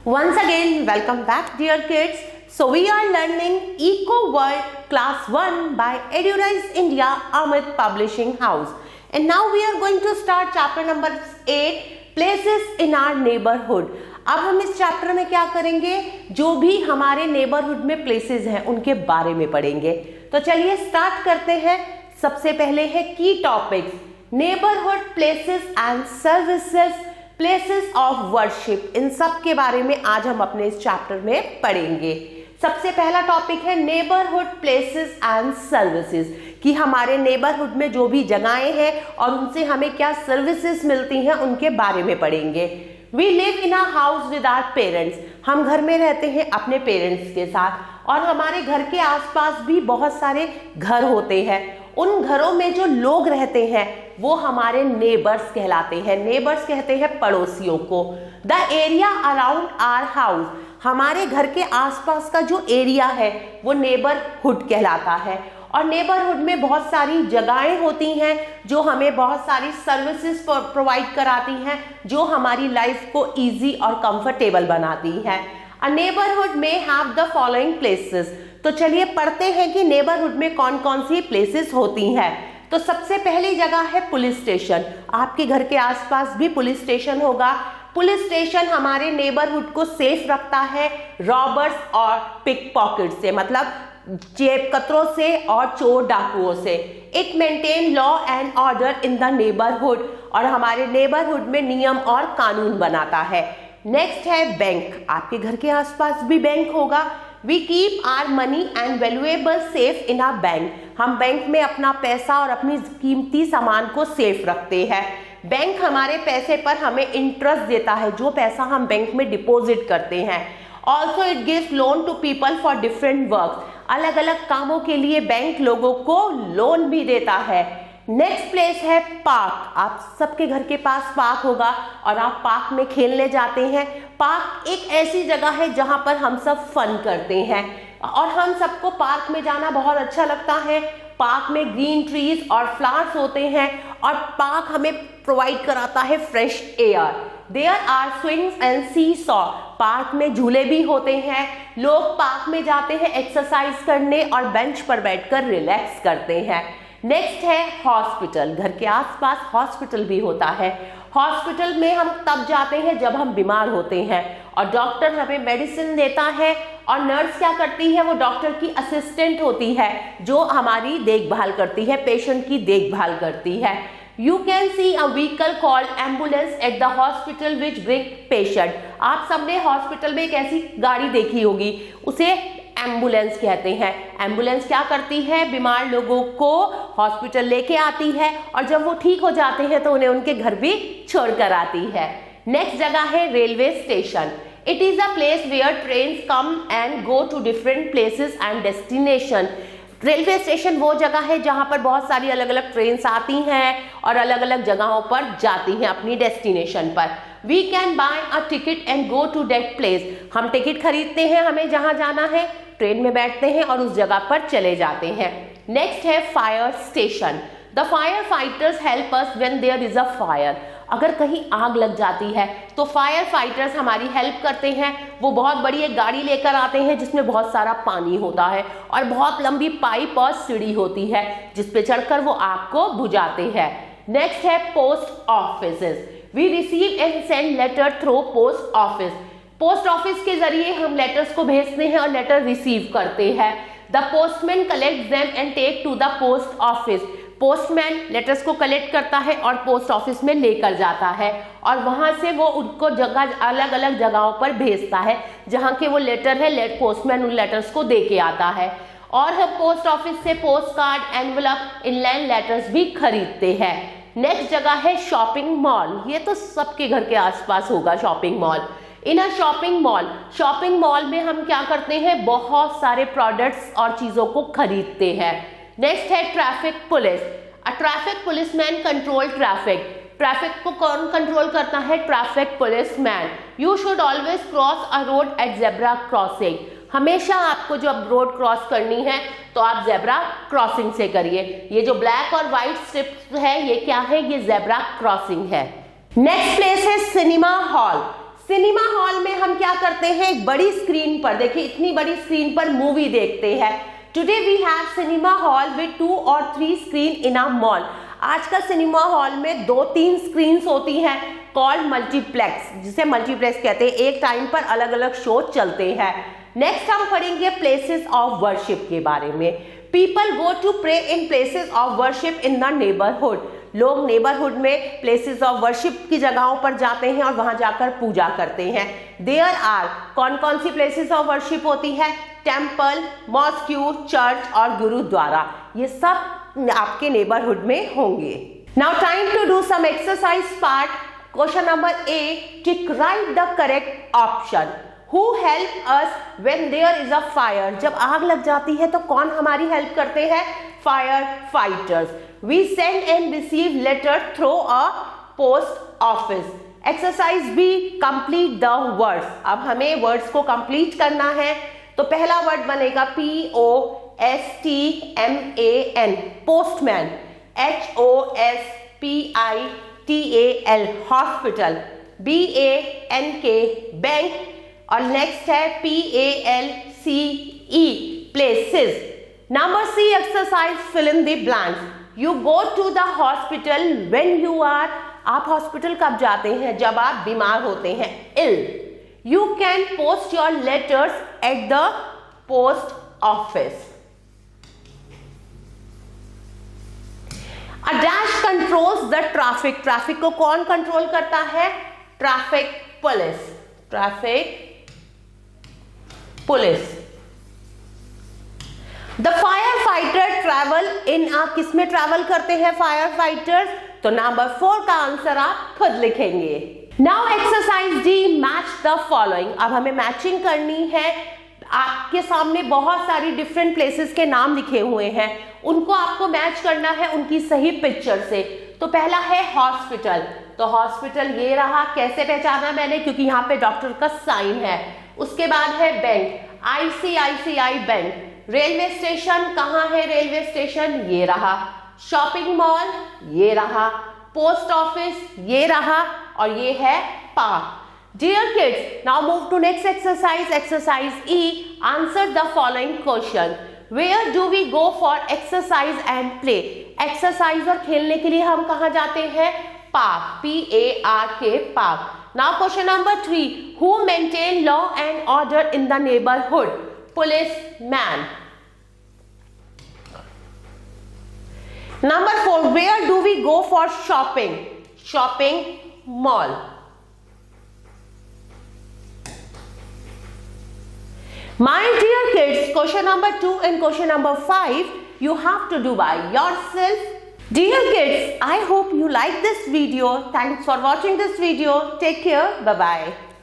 Once again, welcome back dear kids. So we are learning Eco World Class 1 by EduRise India Amit Publishing House. And now we are going to start chapter number 8 Places in our Neighborhood. अब हम इस chapter में क्या करेंगे, जो भी हमारे neighbourhood में प्लेसेस हैं उनके बारे में पढ़ेंगे। तो चलिए स्टार्ट करते हैं। सबसे पहले है की topics, neighbourhood places and services, places of worship. इन सब के बारे में आज हम अपने इस चैप्टर में पढ़ेंगे। सबसे पहला टॉपिक है नेबरहुड प्लेसेस एंड सर्विसेज, कि हमारे नेबरहुड में जो भी जगहें हैं और उनसे हमें क्या सर्विसेज मिलती हैं उनके बारे में पढ़ेंगे। We live in a house with our parents, हम घर में रहते हैं अपने पेरेंट्स के साथ, और हमारे घर के आसपास भी बहुत सारे घर होते हैं। उन घरों में जो लोग रहते हैं वो हमारे नेबर्स कहलाते हैं। नेबर्स कहते हैं पड़ोसियों को। The area around our house, हमारे घर के आसपास का जो एरिया है वो नेबरहुड कहलाता है। और नेबरहुड में बहुत सारी जगहें होती हैं जो हमें बहुत सारी सर्विसेज प्रोवाइड कराती हैं, जो हमारी लाइफ को इजी और कंफर्टेबल बनाती हैं। अ नेबरहुड में हैव द फॉलोइंग प्लेसेस। तो चलिए पढ़ते हैं कि नेबरहुड में कौन कौन सी प्लेसेस होती हैं। तो सबसे पहली जगह है पुलिस स्टेशन। आपके घर के आसपास भी पुलिस स्टेशन होगा। पुलिस स्टेशन हमारे नेबरहुड को सेफ रखता है रॉबर्स और पिक पॉकेट से, मतलब जेब कतरों से और चोर डाकुओं से। It maintain law and order in the neighbourhood, और हमारे नेबरहुड में नियम और कानून बनाता है। नेक्स्ट है बैंक। आपके घर के आसपास भी बैंक होगा। We keep our money and valuable safe in our bank, हम बैंक में अपना पैसा और अपनी कीमती सामान को सेफ रखते हैं। बैंक हमारे पैसे पर हमें इंटरेस्ट देता है, जो पैसा हम बैंक में डिपॉजिट करते हैं। Also it gives loan to people for different work, अलग अलग कामों के लिए बैंक लोगों को लोन भी देता है। नेक्स्ट प्लेस है पार्क। आप सबके घर के पास पार्क होगा और आप पार्क में खेलने जाते हैं। पार्क एक ऐसी जगह है जहां पर हम सब फन करते हैं, और हम सबको पार्क में जाना बहुत अच्छा लगता है। पार्क में ग्रीन ट्रीज और फ्लावर्स होते हैं, और पार्क हमें प्रोवाइड कराता है fresh air. There are swings and seesaw, park में झूले भी होते हैं। लोग पार्क में जाते हैं एक्सरसाइज करने और बेंच पर बैठकर रिलैक्स करते हैं। नेक्स्ट है हॉस्पिटल। घर के आसपास हॉस्पिटल भी होता है। हॉस्पिटल में हम तब जाते हैं जब हम बीमार होते हैं, और डॉक्टर हमें मेडिसिन देता है, और नर्स क्या करती है, वो डॉक्टर की असिस्टेंट होती है जो हमारी देखभाल करती है, पेशेंट की देखभाल करती है। You can see a vehicle called ambulance at the hospital which bring patient. आप सबने हॉस्पिटल में एक ऐसी गाड़ी देखी होगी, उसे एम्बुलेंस कहते हैं। एम्बुलेंस क्या करती है, बीमार लोगों को हॉस्पिटल लेके आती है, और जब वो ठीक हो जाते हैं तो उन्हें उनके घर भी छोड़कर आती है। नेक्स्ट जगह है railway station. It is a place where trains come and go to different places and destination. Railway station वो जगह है जहां पर बहुत सारी अलग अलग ट्रेन्स आती हैं और अलग अलग जगहों पर जाती हैं अपनी डेस्टिनेशन पर। We can buy a ticket and go to that place, हम टिकट खरीदते हैं, हमें जहां जाना है, ट्रेन में बैठते हैं और उस जगह पर चले जाते हैं। नेक्स्ट है fire station. The fire fighters help us when there is a fire. अगर कहीं आग लग जाती है तो फायर फाइटर्स हमारी हेल्प करते हैं। वो बहुत बड़ी एक गाड़ी लेकर आते हैं जिसमें बहुत सारा पानी होता है, और बहुत लंबी पाइप और सीढ़ी होती है जिस पे चढ़कर वो आग को बुझाते हैं। नेक्स्ट है post offices. We receive and send letter through post office. Post office के जरिए हम लेटर्स को भेजते हैं और लेटर रिसीव करते हैं। The postman collect them and take to the post office. Postman letters को कलेक्ट करता है और पोस्ट ऑफिस में लेकर जाता है, और वहां से वो उनको जगह अलग अलग जगहों पर भेजता है जहां के वो लेटर है, पोस्टमैन उन लेटर्स को दे के आता है। और हम पोस्ट ऑफिस से post card, envelope, inland letters भी खरीदते हैं। नेक्स्ट जगह है शॉपिंग मॉल। ये तो सबके घर के आसपास होगा शॉपिंग मॉल। इन अ शॉपिंग मॉल में हम क्या करते हैं, बहुत सारे प्रोडक्ट्स और चीजों को खरीदते हैं। नेक्स्ट है traffic police. A traffic policeman control traffic. Traffic को कौन कंट्रोल करता है, traffic policeman. You should always cross a road at zebra crossing. हमेशा आपको जब रोड क्रॉस करनी है तो आप जेब्रा क्रॉसिंग से करिए। ये जो ब्लैक और व्हाइट स्ट्रिप्स है ये क्या है, ये जेब्रा क्रॉसिंग है। नेक्स्ट प्लेस है सिनेमा हॉल। सिनेमा हॉल में हम क्या करते हैं, एक बड़ी स्क्रीन पर, देखिए इतनी बड़ी स्क्रीन पर मूवी देखते हैं। Today we have cinema hall with 2 or 3 screen in a mall. आजकल सिनेमा हॉल में 2-3 स्क्रीन्स होती हैं, कॉल्ड मल्टीप्लेक्स, जिसे मल्टीप्लेक्स कहते हैं। एक टाइम पर अलग अलग शो चलते हैं। नेक्स्ट हम पढ़ेंगे प्लेसेस ऑफ वर्शिप के बारे में। People go to pray in places of worship in the neighbourhood. लोग नेबरहुड में प्लेसेस ऑफ वर्शिप की जगहों पर जाते हैं और वहां जाकर पूजा करते हैं। देयर आर, कौन कौन सी प्लेसेस ऑफ वर्शिप होती है? टेम्पल, मॉस्क्यू, चर्च और गुरुद्वारा। ये सब आपके नेबरहुड में होंगे। Now time to do some exercise part. Question number A, tick right the correct option. Who help us when there is a fire? जब आग लग जाती है तो कौन हमारी हेल्प करते हैं? Fire fighters. We send and receive letter through a post office. Exercise B, complete the words. अब हमें words को complete करना है, तो पहला word बनेगा POSTMAN, postman. HOSPITAL, hospital. BANK, bank. और नेक्स्ट है PALCE, places. Number C exercise, fill in the blanks. You go to the hospital when you are, आप हॉस्पिटल कब जाते हैं? जब आप बीमार होते हैं, ill. You can post your letters at the post office. A dash controls the traffic. Traffic को कौन कंट्रोल करता है? Traffic police. Traffic police. The fire fighter travel in a, किस में ट्रैवल करते हैं फायर फाइटर्स? तो नंबर 4 का आंसर आप खुद लिखेंगे। Now exercise D, match the following. अब हमें मैचिंग करनी है। आपके सामने बहुत सारी डिफरेंट प्लेसेस के नाम लिखे हुए हैं, उनको आपको मैच करना है उनकी सही पिक्चर से। तो पहला है हॉस्पिटल, तो हॉस्पिटल ये रहा। कैसे पहचाना मैंने? क्योंकि यहाँ पे डॉक्टर का साइन है। उसके बाद है bank, ICICI bank. Railway station कहाँ है? रेलवे स्टेशन ये रहा। शॉपिंग मॉल ये रहा। पोस्ट ऑफिस ये रहा। और ये है park. Dear kids, now move to next exercise, exercise E. Answer the following question. Where do we go for exercise and play? Exercise और खेलने के लिए हम कहाँ जाते हैं? Park, PARK, park. Now question number 3, who maintain law and order in the neighborhood? Policeman. Number 4, where do we go for shopping? Shopping mall. My dear kids, question number 2 and question number 5 you have to do by yourself. Dear kids, I hope you like this video. Thanks for watching this video. Take care. Bye-bye.